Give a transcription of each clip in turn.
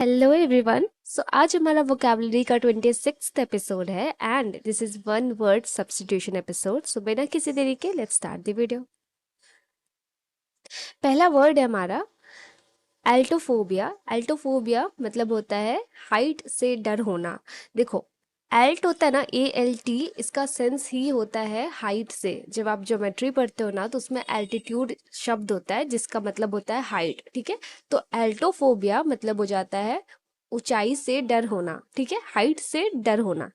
Hello everyone. सो आज हमारा vocabulary का 26th एपिसोड है and this is one word substitution episode. So बिना किसी देरी के लेट्स स्टार्ट द वीडियो। पहला वर्ड है हमारा एल्टोफोबिया। एल्टोफोबिया मतलब होता है हाइट से डर होना। देखो, एल्ट होता है ना, ALT, इसका सेंस ही होता है हाइट से। जब आप ज्योमेट्री पढ़ते हो ना तो उसमें एल्टीट्यूड शब्द होता है जिसका मतलब होता है हाइट। ठीक है, तो एल्टोफोबिया मतलब हो जाता है ऊंचाई से डर होना। ठीक है, हाइट से डर होना।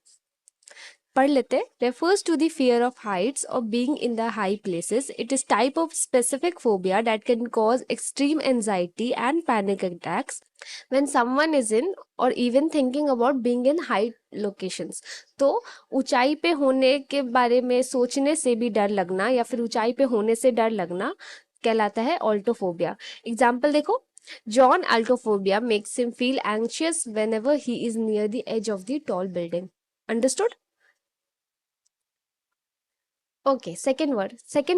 पढ़ लेते हैं। refers to the fear of heights or being in the high places. It is type of specific phobia that can cause extreme anxiety and panic attacks when someone is in or even thinking about being in high locations. तो ऊंचाई पे होने के बारे में सोचने से भी डर लगना या फिर ऊंचाई पे होने से डर लगना कहलाता है ऑल्टोफोबिया। एग्जाम्पल देखो, John altophobia makes him feel anxious whenever he is near the edge of the tall building. Understood? Okay, second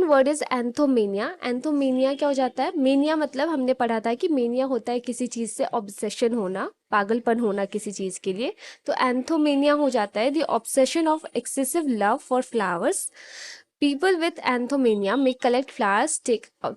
word is anthomania. Anthomania क्या हो जाता है? मेनिया मतलब हमने पढ़ा था कि मेनिया होता है किसी चीज से ऑब्सेशन होना, पागलपन होना किसी चीज के लिए। तो एंथोमेनिया हो जाता है the obsession of excessive love for flowers. People with anthomania may collect flowers,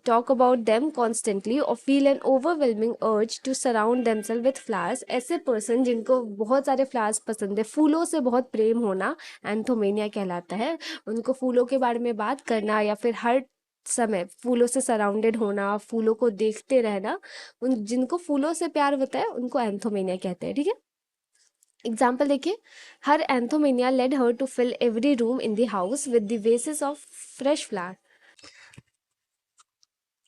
talk about them constantly, or feel an overwhelming urge to surround themselves with flowers. ऐसे पर्सन जिनको बहुत सारे फ्लावर्स पसंद है, फूलों से बहुत प्रेम होना, एंथोमेनिया कहलाता है। उनको फूलों के बारे में बात करना या फिर हर समय फूलों से सराउंडेड होना, फूलों को देखते रहना, उन जिनको फूलों से प्यार होता है उनको एंथोमेनिया कहते हैं। ठीक है, एग्जाम्पल देखिए, her anthomania led her to fill every room in the house with the vases of fresh flower.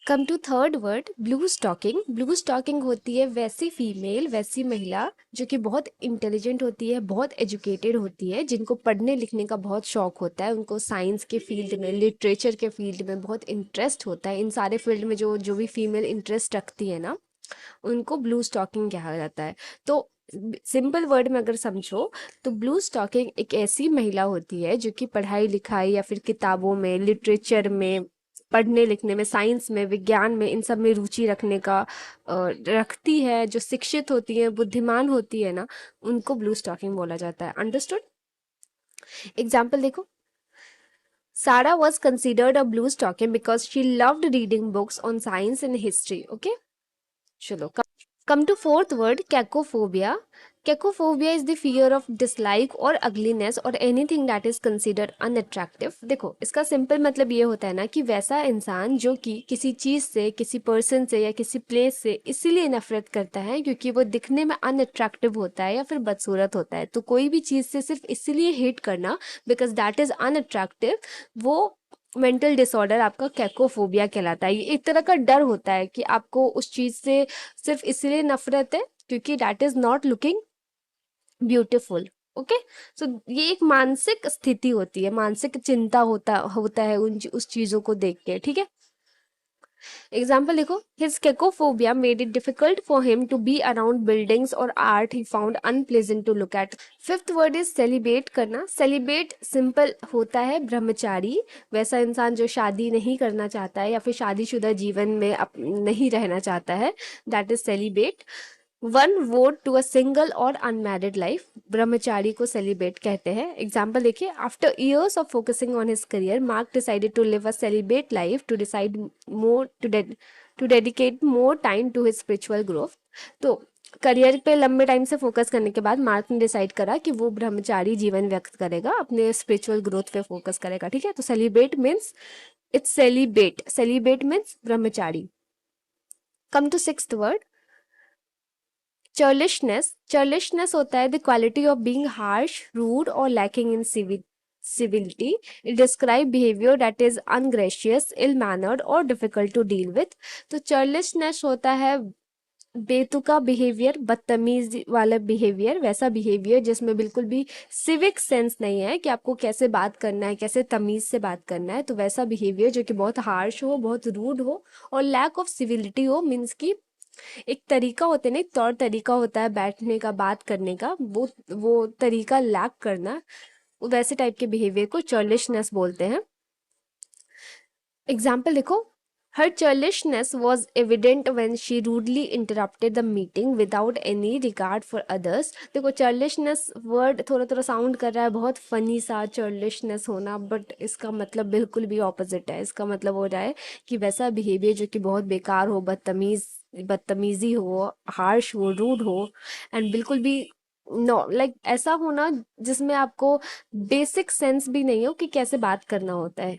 Come to third word, bluestocking. Bluestocking होती है वैसी फीमेल, वैसी महिला जो कि बहुत इंटेलिजेंट होती है, बहुत एजुकेटेड होती है, जिनको पढ़ने लिखने का बहुत शौक होता है, उनको साइंस के फील्ड में, लिटरेचर के फील्ड में बहुत इंटरेस्ट होता है। इन सारे फील्ड में जो जो भी फीमेल इंटरेस्ट रखती है ना, उनको ब्लू स्टॉकिंग कहा जाता है। तो सिंपल वर्ड में अगर समझो तो ब्लू स्टॉकिंग एक ऐसी महिला होती है जो कि पढ़ाई लिखाई या फिर किताबों में, लिटरेचर में, पढ़ने लिखने में, साइंस में, विज्ञान में, इन सब में रुचि रखने का रखती है, जो शिक्षित होती है, बुद्धिमान होती है ना, उनको ब्लू स्टॉकिंग बोला जाता है। अंडरस्टूड? एग्जाम्पल देखो, Sarah was considered a blue stocking because she loved reading books on science and history. Okay, चलो, come to fourth word, cacophobia. Cacophobia is the fear of dislike or ugliness or anything that is considered unattractive. देखो, इसका simple मतलब ये होता है ना कि वैसा इंसान जो कि किसी चीज से, किसी पर्सन से या किसी प्लेस से इसीलिए नफरत करता है क्योंकि वो दिखने में अनअट्रैक्टिव होता है या फिर बदसूरत होता है। तो कोई भी चीज से सिर्फ इसलिए हेट करना बिकॉज दैट इज अनअट्रैक्टिव, वो मेंटल डिसऑर्डर आपका कैकोफोबिया कहलाता है। ये एक तरह का डर होता है कि आपको उस चीज से सिर्फ इसलिए नफरत है क्योंकि that is not looking beautiful. Okay, so ये एक मानसिक स्थिति होती है, मानसिक चिंता होता होता है उस चीजों को देख के। ठीक है, एग्जाम्पल देखो, his cacophobia made it difficult for him to be around buildings और art he found unpleasant to look at. Fifth word is celibate करना। सेलिब्रेट सिंपल होता है ब्रह्मचारी, वैसा इंसान जो शादी नहीं करना चाहता है या फिर शादीशुदा जीवन में नहीं रहना चाहता है, that is celibate. One vowed to a single और अनमैरिड लाइफ, ब्रह्मचारी को सेलिब्रेट कहते हैं। एग्जाम्पल देखिए, after years of focusing on his career, Mark decided to live a celibate life to decide more to dedicate more time to his spiritual growth. तो career पे लंबे time से focus करने के बाद मार्क ने डिसाइड करा कि वो ब्रह्मचारी जीवन व्यक्त करेगा, अपने स्पिरिचुअल ग्रोथ पे फोकस करेगा। ठीक है, तो celibate means it's celibate, celibate means ब्रह्मचारी। Come to sixth word, churlishness. Churlishness होता है the quality of being harsh, rude और lacking in civility. It describe behavior that is ungracious, ill-mannered और difficult to deal with. तो चर्लिशनेस होता है बेतुका behaviour, बदतमीज वाला बिहेवियर, वैसा बिहेवियर जिसमें बिल्कुल भी सिविक सेंस नहीं है कि आपको कैसे बात करना है, कैसे तमीज से बात करना है। तो वैसा बिहेवियर जो कि बहुत हार्श हो, बहुत रूड हो और लैक ऑफ सिविलिटी हो, मीन्स की एक तरीका होता है ना, एक तौर तरीका होता है बैठने का, बात करने का, वो तरीका लैक करना, वैसे टाइप के बिहेवियर को चर्लिशनेस बोलते हैं। एग्जाम्पल देखो, Her churlishness was evident when she rudely interrupted the meeting without any regard for others. देखो churlishness वर्ड थोड़ा थोड़ा साउंड कर रहा है बहुत फनी सा, churlishness होना, बट इसका मतलब बिल्कुल भी ऑपोजिट है। इसका मतलब हो रहा है कि वैसा बिहेवियर जो कि बहुत बेकार हो, बदतमीजी हो, हार्श हो, रूड हो, एंड बिल्कुल भी नो लाइक ऐसा होना जिसमें आपको बेसिक सेंस भी नहीं हो कि कैसे बात करना होता है।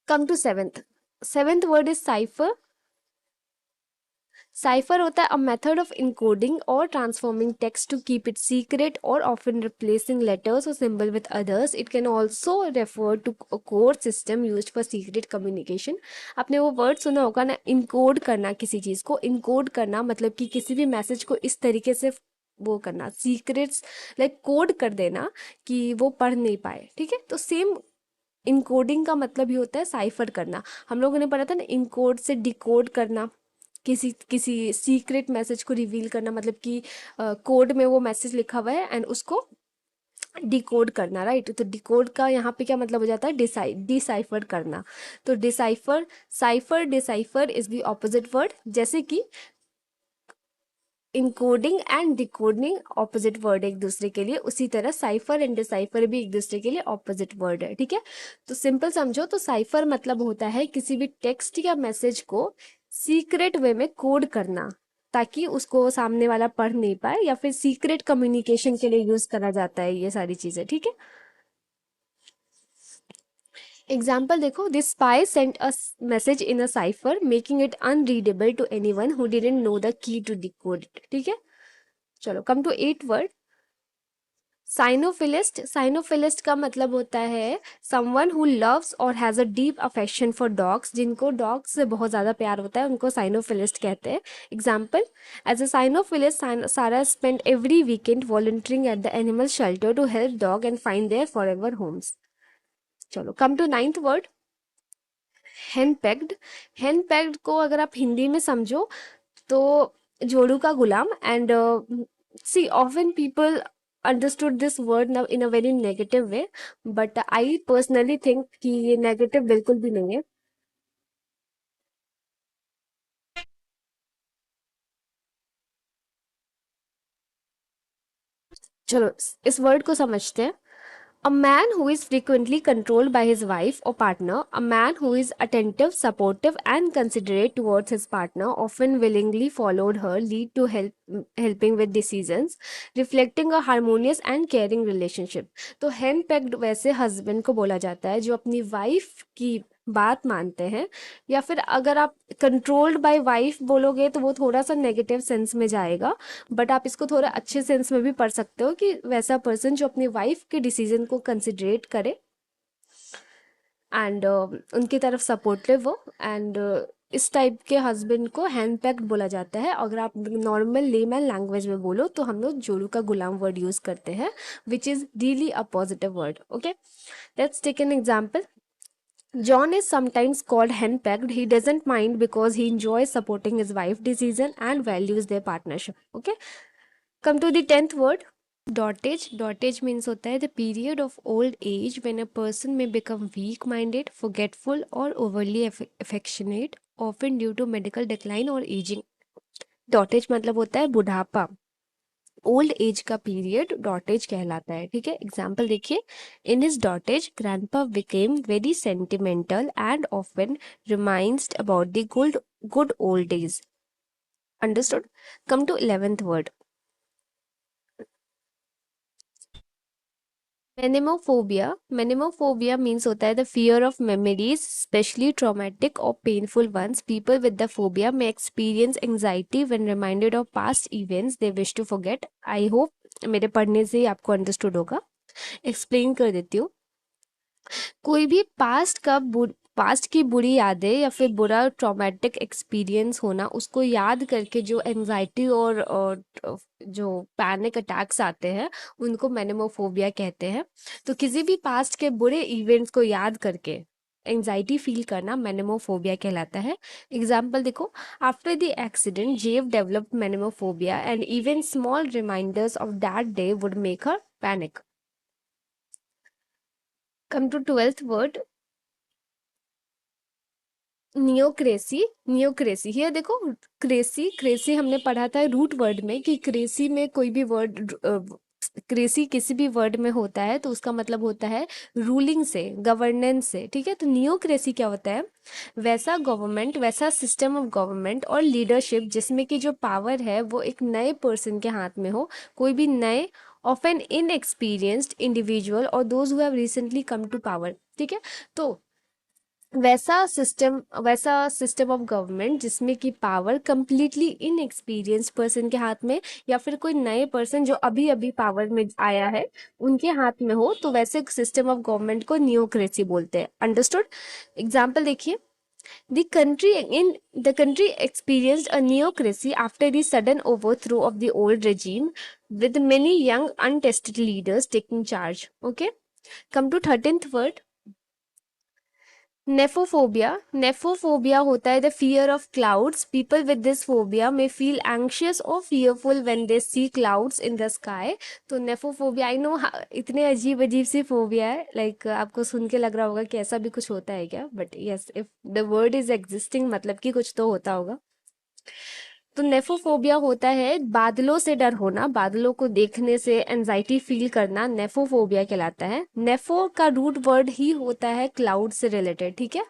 Come to seventh. Seventh word is cipher. Cipher होता है अ मेथड ऑफ इनकोडिंग और transforming text to keep it secret और ऑफन रिप्लेसिंग लेटर्स और symbol with others. It can also refer to code system used for secret communication. आपने वो word सुना होगा ना, इनकोड करना, किसी चीज को इनकोड करना मतलब कि किसी भी मैसेज को इस तरीके से वो करना, सीक्रेट्स लाइक कोड कर देना कि वो पढ़ नहीं पाए। ठीक है, तो सेम इनकोडिंग का मतलब ही होता है साइफर करना। हम लोगों ने पढ़ा था ना, इनकोड से डिकोड करना, किसी किसी सीक्रेट मैसेज को रिवील करना, मतलब कि कोड में वो मैसेज लिखा हुआ है एंड उसको डिकोड करना, राइट। तो डिकोड का यहाँ पे क्या मतलब हो जाता है, डिसाइफर करना। तो decipher, cipher, decipher is the opposite word. जैसे कि encoding and decoding opposite word है एक दूसरे के लिए, उसी तरह साइफर एंड डिसाइफर भी एक दूसरे के लिए ऑपोजिट वर्ड है। ठीक है, तो सिंपल समझो तो साइफर मतलब होता है किसी भी टेक्स्ट या मैसेज को सीक्रेट वे में कोड करना ताकि उसको सामने वाला पढ़ नहीं पाए, या फिर सीक्रेट कम्युनिकेशन के लिए यूज करा जाता है ये सारी चीजें। ठीक है, एग्जाम्पल देखो, this spy sent a message in a cipher making it unreadable to anyone who didn't know the key to decode it. ठीक है, चलो come to eight word. Cynophilist. Cynophilist का मतलब होता है समवन हु लव्स और has a deep affection for dogs. जिनको dogs से बहुत ज़्यादा प्यार होता है उनको साइनोफिलिस्ट कहते हैं। Example, as a cynophilist Sara spend every weekend volunteering at the animal shelter to help dog and find their forever एवर होम्स। चलो come to ninth word, henpecked. Henpecked को अगर आप हिंदी में समझो तो जोड़ू का गुलाम। And see often people understood this word now in a very negative way, but I personally think कि ये negative बिल्कुल भी नहीं है। चलो इस वर्ड को समझते हैं। A man who is frequently controlled by his wife or partner, a man who is attentive, supportive, and considerate towards his partner, often willingly followed her lead to helping with decisions, reflecting a harmonious and caring relationship। तो hand वैसे husband को बोला जाता है जो अपनी wife की बात मानते हैं, या फिर अगर आप कंट्रोल्ड बाय वाइफ बोलोगे तो वो थोड़ा सा नेगेटिव सेंस में जाएगा, बट आप इसको थोड़ा अच्छे सेंस में भी पढ़ सकते हो कि वैसा पर्सन जो अपनी वाइफ के डिसीजन को कंसिडरेट करे एंड उनकी तरफ सपोर्टिव हो। एंड इस टाइप के हस्बैंड को हैंड पैक्ड बोला जाता है। अगर आप नॉर्मल लेमैन लैंग्वेज में बोलो तो हम लोग जोड़ू का गुलाम वर्ड यूज करते हैं, which is really a positive word. Okay, let's take an example. John is sometimes called henpecked. He doesn't mind because he enjoys supporting his wife's decision and values their partnership. Okay, come to the 10th word, dotage. Dotage means होता है the period of old age when a person may become weak-minded, forgetful, or overly affectionate, often due to medical decline or aging. Dotage मतलब होता है बुढ़ापा, old age का period dotage कहलाता है। ठीक है, एग्जाम्पल देखिए, in his dotage grandpa became very sentimental and often reminds about the good old days. Understood. Come to 11th word, mnemophobia. Mnemophobia means होता है the fear of memories, specially traumatic और painful ones. People with the phobia में experience anxiety when reminded of past events they wish to forget. I hope मेरे पढ़ने से ही आपको understood होगा। Explain कर देती हूँ। कोई भी पास्ट की बुरी यादें या फिर बुरा ट्रॉमेटिक एक्सपीरियंस होना, उसको याद करके जो एंजाइटी और जो पैनिक अटैक्स आते हैं उनको मेनेमोफोबिया कहते हैं। तो किसी भी पास्ट के बुरे इवेंट्स को याद करके एंजाइटी फील करना मेनेमोफोबिया कहलाता है। एग्जाम्पल देखो, after the accident Zev developed mnemophobia and even small reminders of that day would make her panic. Come to 12th word, neocracy, neocracy here देखो, क्रेसी, क्रेसी हमने पढ़ा था रूट वर्ड में कि क्रेसी में कोई भी वर्ड, क्रेसी किसी भी वर्ड में होता है तो उसका मतलब होता है रूलिंग से, गवर्नेंस से, ठीक है। तो नियोक्रेसी क्या होता है? वैसा गवर्नमेंट, वैसा सिस्टम ऑफ गवर्नमेंट और लीडरशिप जिसमें कि जो पावर है वो एक नए पर्सन के हाथ में हो, कोई भी नए, ऑफ एन इनएक्सपीरियंस्ड इंडिविजुअल और those who have recently come to power, ठीक है। तो वैसा सिस्टम ऑफ गवर्नमेंट जिसमें कि पावर कंप्लीटली इनएक्सपीरियंस्ड पर्सन के हाथ में, या फिर कोई नए पर्सन जो अभी अभी पावर में आया है उनके हाथ में हो, तो वैसे सिस्टम ऑफ गवर्नमेंट को नियोक्रेसी बोलते हैं। अंडरस्टूड? एग्जाम्पल देखिए, the country experienced a neocracy after the sudden overthrow of the old regime, with many young untested leaders taking charge. Okay, come to 13th word, nephophobia. Nephophobia होता है the fear of clouds. People with this phobia में feel anxious और fearful when they see clouds in the sky. तो nephophobia, I know इतने अजीब अजीब सी phobia है, like आपको सुन के लग रहा होगा कि ऐसा भी कुछ होता है क्या, but yes, if the word is existing मतलब कि कुछ तो होता होगा। तो नेफोफोबिया होता है बादलों से डर होना, बादलों को देखने से एंजाइटी फील करना, नेफोफोबिया कहलाता है। नेफो का रूट वर्ड ही होता है क्लाउड से रिलेटेड, ठीक है।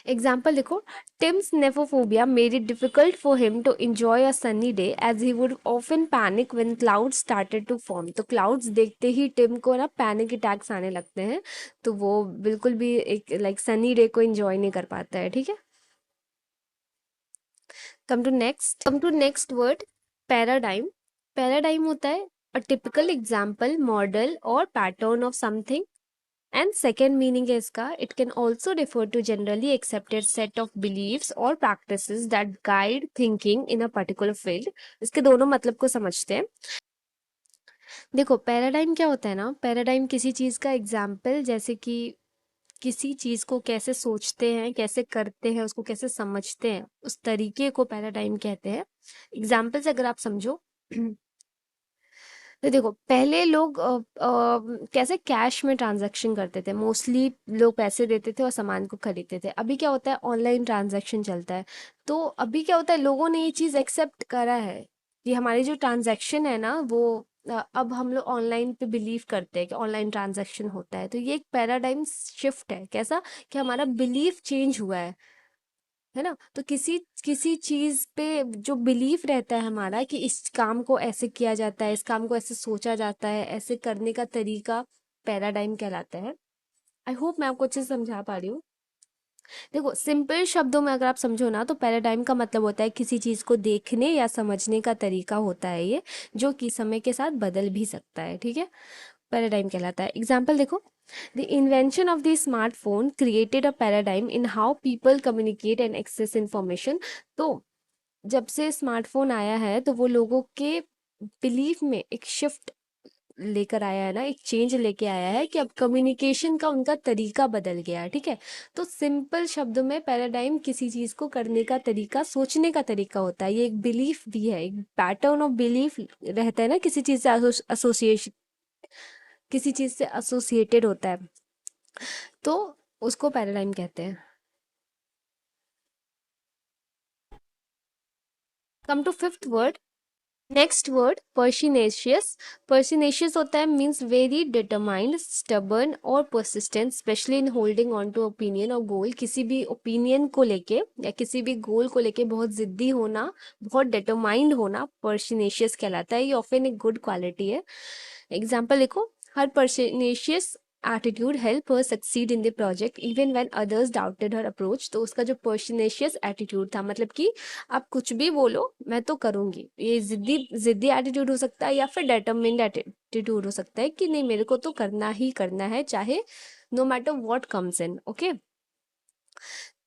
एग्जाम्पल देखो, Tim's nephophobia made it difficult for him to enjoy a sunny day as he would often panic when clouds started to form. तो क्लाउड्स देखते ही टिम को ना पैनिक अटैक्स आने लगते हैं, तो वो बिल्कुल भी एक लाइक सनी डे को एंजॉय नहीं कर पाता है, ठीक है। Come to next word, paradigm. Paradigm होता है अ टिपिकल एग्जाम्पल, मॉडल और pattern of something. And second meaning है इसका, it can also refer to generally accepted set of beliefs और practices that guide thinking in a particular field. इसके दोनों मतलब को समझते हैं। देखो, पैराडाइम क्या होता है ना, पैराडाइम किसी चीज का एग्जाम्पल, जैसे कि किसी चीज को कैसे सोचते हैं, कैसे करते हैं, उसको कैसे समझते हैं, उस तरीके को पैराडाइम कहते हैं। एग्जाम्पल से अगर आप समझो तो देखो, पहले लोग कैसे कैश में ट्रांजैक्शन करते थे, मोस्टली लोग पैसे देते थे और सामान को खरीदते थे। अभी क्या होता है, ऑनलाइन ट्रांजैक्शन चलता है। तो अभी क्या होता है, लोगों ने ये चीज़ एक्सेप्ट करा है कि हमारी जो ट्रांजैक्शन है ना वो अब हम लोग ऑनलाइन पे बिलीव करते हैं कि ऑनलाइन ट्रांजैक्शन होता है। तो ये एक पैराडाइम शिफ्ट है, कैसा कि हमारा बिलीफ चेंज हुआ है ना। तो किसी किसी चीज पे जो बिलीफ रहता है हमारा कि इस काम को ऐसे किया जाता है, इस काम को ऐसे सोचा जाता है, ऐसे करने का तरीका पैराडाइम कहलाता है। आई होप मैं आपको अच्छे से समझा पा रही हूँ। देखो, सिंपल शब्दों में अगर आप समझो ना, तो पैराडाइम का मतलब होता है किसी चीज को देखने या समझने का तरीका होता है ये, जो कि समय के साथ बदल भी सकता है, ठीक है। पैराडाइम कहलाता है। एग्जाम्पल देखो, the invention of the smartphone created a paradigm in how people communicate and access information. तो जब से स्मार्टफोन आया है तो वो लोगों के बिलीफ में एक शिफ्ट लेकर आया है ना, एक चेंज लेके आया है कि अब कम्युनिकेशन का उनका तरीका बदल गया है, ठीक है। तो सिंपल शब्दों में पैराडाइम किसी चीज को करने का तरीका, सोचने का तरीका होता है। ये एक बिलीफ भी है, एक पैटर्न ऑफ बिलीफ रहता है ना, किसी चीज से एसोसिएशन, किसी चीज से एसोसिएटेड होता है, तो उसको पैराडाइम कहते हैं। Come to fifth word, next word, pertinacious. Pertinacious होता है मीन्स वेरी डिटरमाइंड, स्टबर्न और persistent, specially in holding on to opinion और गोल। किसी भी ओपिनियन को लेके या किसी भी गोल को लेके बहुत जिद्दी होना, बहुत डिटरमाइंड होना, पर्शिनेशियस कहलाता है। ये ऑफन एक गुड क्वालिटी है। एग्जाम्पल देखो, her pertinacious attitude help her succeed in the project even when others doubted her approach. तो उसका जो पर्शिनेशियस एटीट्यूड था, मतलब कि आप कुछ भी बोलो मैं तो करूंगी, ये जिद्दी जिद्दी एटीट्यूड हो सकता है, या फिर डेटरमिन्ड एटीट्यूड हो सकता है कि नहीं, मेरे को तो करना ही करना है, चाहे no matter what comes in. Okay,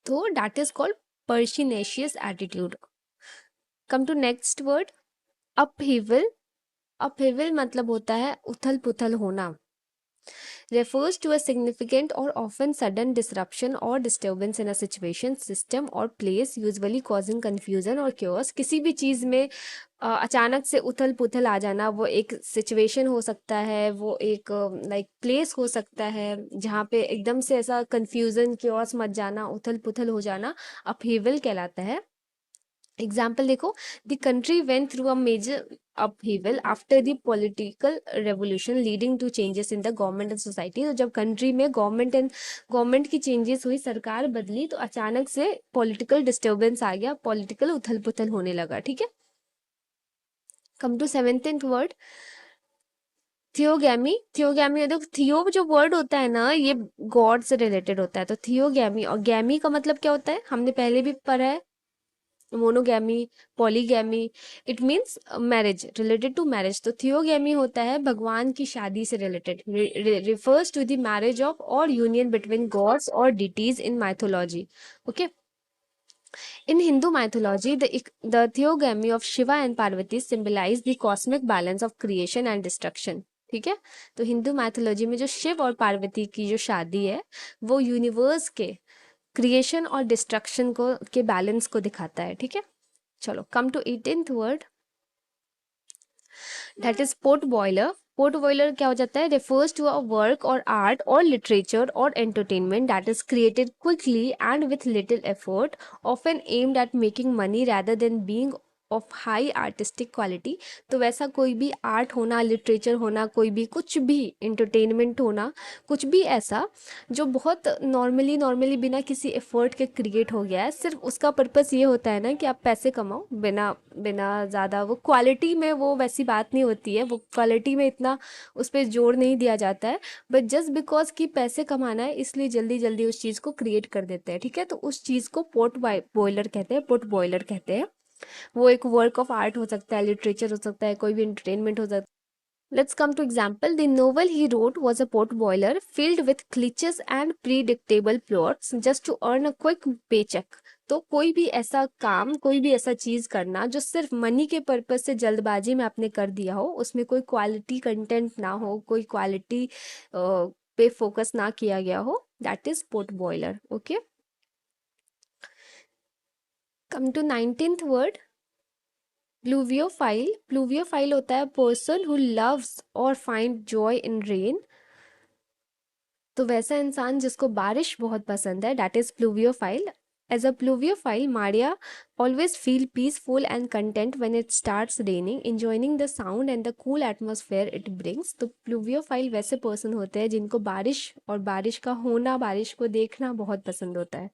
तो that is called pertinacious attitude. Come to next word, upheaval. Upheaval मतलब होता है उथल पुथल होना, refers to a significant or often sudden disruption or disturbance in a situation, system or place, usually causing confusion or chaos। किसी भी चीज में अचानक से उथल पुथल आ जाना, वो एक सिचुएशन हो सकता है, वो एक लाइक प्लेस हो सकता है जहाँ पे एकदम से ऐसा कंफ्यूजन chaos मच जाना, उथल पुथल हो जाना, अपहीवल कहलाता है। एग्जाम्पल देखो, the country went through a major upheaval after the political revolution leading to changes in the government and society. तो जब कंट्री में गवर्नमेंट की चेंजेस हुई, सरकार बदली, तो अचानक से पॉलिटिकल डिस्टर्बेंस आ गया, पॉलिटिकल उथल पुथल होने लगा। ठीक है, कम टू सेवेंथ वर्ड, थियोगैमी। थियोगैमी, देखो थियो जो वर्ड होता है ना, ये गॉड से रिलेटेड होता है, तो थियोगैमी। और गैमी का मतलब क्या होता है, हमने पहले भी पढ़ा है, monogamy, polygamy. It means marriage, related to marriage. तो थियोगैमी होता है भगवान की शादी से related, refers to the marriage of or union between gods or deities in mythology. Okay, in Hindu mythology, the theogamy of Shiva and Parvati symbolize the cosmic balance of creation and destruction। ठीक है, तो Hindu mythology में जो शिव और पार्वती की जो शादी है, वो यूनिवर्स के क्रिएशन और डिस्ट्रक्शन को के बैलेंस को दिखाता है। ठीक है, चलो come to 18th word, that is pot boiler. Pot boiler क्या हो जाता है, refers to a work or art or literature or entertainment that is created quickly and with little effort, often aimed at making money rather than being of high artistic quality. तो वैसा कोई भी art होना, literature होना, कोई भी कुछ भी एंटरटेनमेंट होना, कुछ भी ऐसा जो बहुत नॉर्मली नॉर्मली बिना किसी एफर्ट के क्रिएट हो गया है, सिर्फ उसका पर्पस ये होता है ना कि आप पैसे कमाओ, बिना बिना ज़्यादा वो क्वालिटी में वो वैसी बात नहीं होती है, वो क्वालिटी में इतना उस पर जोर नहीं दिया जाता है, बट जस्ट बिकॉज कि पैसे कमाना है इसलिए जल्दी जल्दी उस चीज़ को क्रिएट कर देते हैं। ठीक है, तो उस चीज़ को पोर्ट बॉयलर कहते हैं, पोर्ट बॉयलर कहते हैं। वो एक वर्क ऑफ आर्ट हो सकता है, लिटरेचर हो सकता है, कोई भी एंटरटेनमेंट हो सकता है। Let's come to example. The novel he wrote was a potboiler filled with glitches and predictable plots just to earn a quick paycheck। तो कोई भी ऐसा काम, कोई भी ऐसा चीज करना जो सिर्फ मनी के पर्पज से जल्दबाजी में आपने कर दिया हो, उसमें कोई क्वालिटी कंटेंट ना हो, कोई क्वालिटी पे फोकस ना किया गया हो, that is pot boiler. Okay, come to 19th word, pluviophile. Pluviophile होता है person who loves or find joy in rain. तो वैसा इंसान जिसको बारिश बहुत पसंद है, that is pluviophile. As a pluviophile, Maria always feel peaceful and content when it starts raining, enjoying the sound and the cool atmosphere it brings. तो pluviophile वैसे पर्सन होते हैं जिनको बारिश और बारिश का होना, बारिश को देखना बहुत पसंद होता है।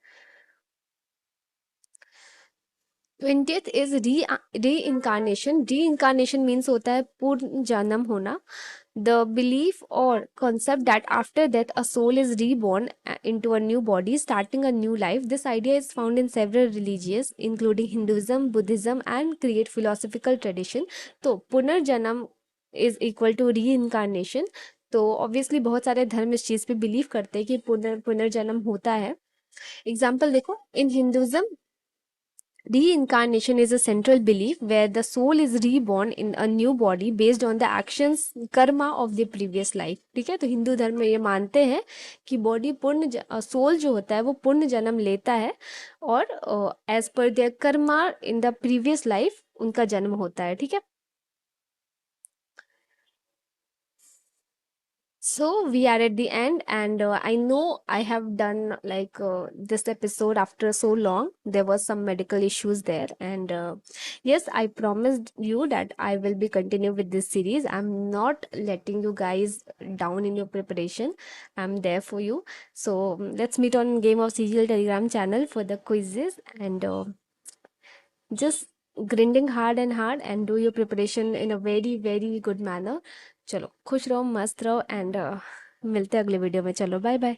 20th इज री इंकारनेशन। री इंकारनेशन मीन्स होता है पूर्ण जन्म होना। द बिलीफ और concept that after death a soul is reborn into a new body, starting a new life. This idea is found in several religions including Hinduism, Buddhism and great philosophical tradition। तो पुनर्जन्म is equal to reincarnation। तो obviously बहुत सारे धर्म इस चीज पे believe करते हैं कि पुनर्जन्म होता है। एग्जाम्पल देखो, in Hinduism reincarnation is a central belief where the soul is reborn in a new body based on the actions karma of the previous life। ठीक है, तो हिंदू धर्म में ये मानते हैं कि बॉडी सोल जो होता है वो पुण्य जन्म लेता है, और as per their karma in the previous life उनका जन्म होता है। ठीक है, so we are at the end, and I know I have done like this episode after so long. There was some medical issues there, and yes, I promised you that I will be continue with this series. I'm not letting you guys down in your preparation. I'm there for you. So let's meet on Game of CGL Telegram channel for the quizzes, and just grinding hard and do your preparation in a very very good manner। चलो खुश रहो, मस्त रहो, and मिलते हैं अगले video में। चलो बाय बाय।